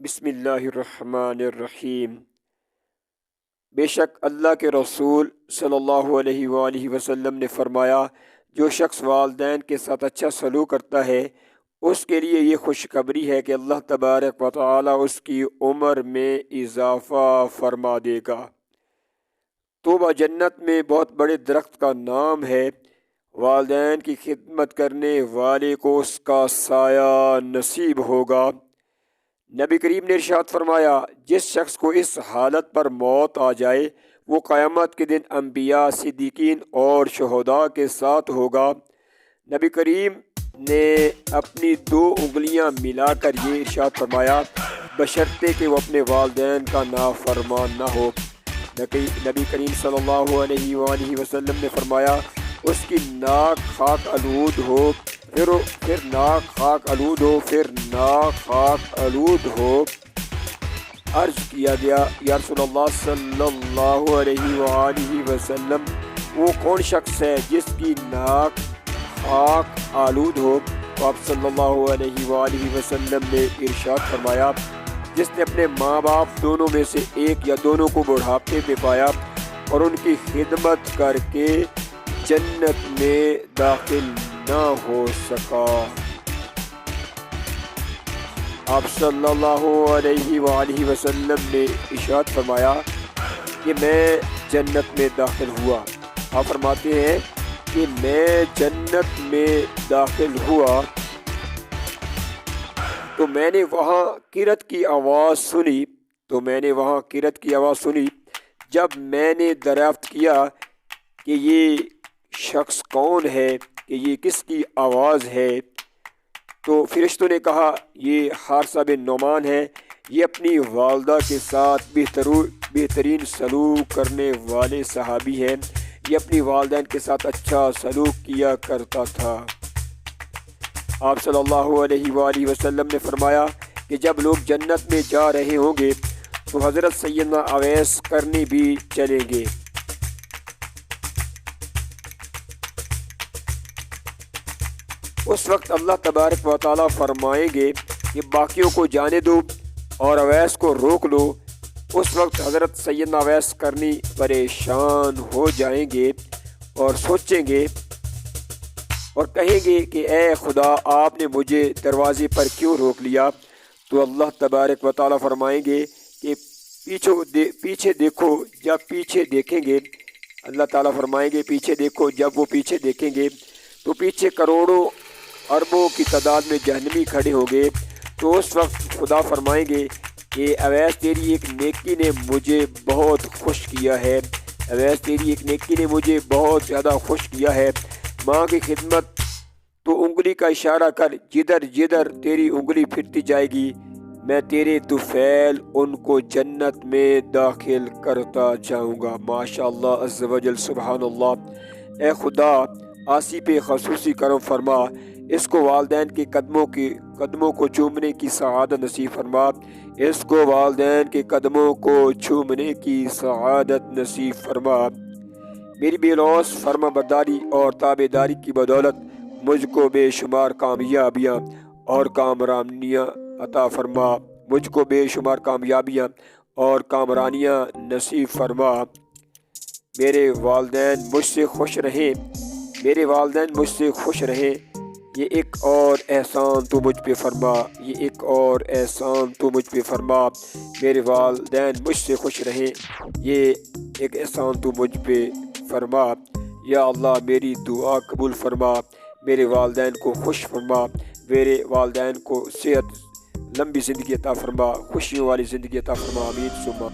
بسم اللہ الرحمن الرحیم۔ بے شک اللہ کے رسول صلی اللہ علیہ وآلہ وسلم نے فرمایا، جو شخص والدین کے ساتھ اچھا سلوک کرتا ہے اس کے لیے یہ خوشخبری ہے کہ اللہ تبارک و تعالی اس کی عمر میں اضافہ فرما دے گا۔ طوبیٰ جنت میں بہت بڑے درخت کا نام ہے، والدین کی خدمت کرنے والے کو اس کا سایہ نصیب ہوگا۔ نبی کریم نے ارشاد فرمایا، جس شخص کو اس حالت پر موت آ جائے وہ قیامت کے دن انبیاء، صدیقین اور شہداء کے ساتھ ہوگا۔ نبی کریم نے اپنی 2 انگلیاں ملا کر یہ ارشاد فرمایا، بشرطے کہ وہ اپنے والدین کا نافرمان نہ ہو۔ نبی کریم صلی اللہ علیہ وآلہ وسلم نے فرمایا، اس کی ناک خاک آلود ہو، پھر ناک خاک آلود ہو، پھر ناک خاک آلود ہو۔ عرض کیا گیا، یا رسول اللہ صلی اللہ علیہ وآلہ وسلم، وہ کون شخص ہے جس کی ناک خاک آلود ہو؟ تو آپ صلی اللہ علیہ وآلہ وسلم نے ارشاد فرمایا، جس نے اپنے ماں باپ دونوں میں سے ایک یا دونوں کو بڑھاپے میں پایا اور ان کی خدمت کر کے جنت میں داخل نہ ہو سکا۔ آپ صلی اللہ علیہ وآلہ وسلم نے ارشاد فرمایا کہ میں جنت میں داخل ہوا۔ آپ فرماتے ہیں کہ میں جنت میں داخل ہوا تو میں نے وہاں قرأت کی آواز سنی جب میں نے دریافت کیا کہ یہ شخص کون ہے، کہ یہ کس کی آواز ہے، تو فرشتوں نے کہا، یہ حارثہ بن نعمان ہے، یہ اپنی والدہ کے ساتھ بہترین سلوک کرنے والے صحابی ہیں، یہ اپنی والدین کے ساتھ اچھا سلوک کیا کرتا تھا۔ آپ صلی اللہ علیہ وآلہ وسلم نے فرمایا کہ جب لوگ جنت میں جا رہے ہوں گے تو حضرت سیدنا اویس کرنی بھی چلیں گے۔ اس وقت اللہ تبارک و تعالیٰ فرمائیں گے کہ باقیوں کو جانے دو اور اویس کو روک لو۔ اس وقت حضرت سیدنا اویس کرنی پریشان ہو جائیں گے اور سوچیں گے اور کہیں گے کہ اے خدا، آپ نے مجھے دروازے پر کیوں روک لیا؟ تو اللہ تبارک و تعالیٰ فرمائیں گے کہ پیچھے دیکھو۔ جب پیچھے دیکھیں گے، اللہ تعالیٰ فرمائیں گے پیچھے دیکھو۔ جب وہ پیچھے دیکھیں گے تو پیچھے کروڑوں اربوں کی تعداد میں جہنمی کھڑے ہوں گے۔ تو اس وقت خدا فرمائیں گے کہ اویس، تیری ایک نیکی نے مجھے بہت خوش کیا ہے، اویس تیری ایک نیکی نے مجھے بہت زیادہ خوش کیا ہے۔ ماں کی خدمت، تو انگلی کا اشارہ کر، جدھر جدھر تیری انگلی پھرتی جائے گی میں تیرے طفیل ان کو جنت میں داخل کرتا جاؤں گا۔ ماشاءاللہ عز و جل، سبحان اللہ۔ اے خدا، آسی پہ خصوصی کرم فرما، اس کو والدین کے قدموں کو چومنے کی سعادت نصیب فرما، اس کو والدین کے قدموں کو چومنے کی سعادت نصیب فرما۔ میری بے لوث فرما برداری اور تابع داری کی بدولت مجھ کو بے شمار کامیابیاں اور کامرانیاں عطا فرما، مجھ کو بے شمار کامیابیاں اور کامرانیاں نصیب فرما۔ میرے والدین مجھ سے خوش رہیں، یہ ایک اور احسان تو مجھ پہ فرما، میرے والدین مجھ سے خوش رہیں، یہ ایک احسان تو مجھ پہ فرما۔ یا اللہ، میری دعا قبول فرما، میرے والدین کو خوش فرما، میرے والدین کو صحت، لمبی زندگی عطا فرما، خوشیوں والی زندگی عطا فرما، آمین ثم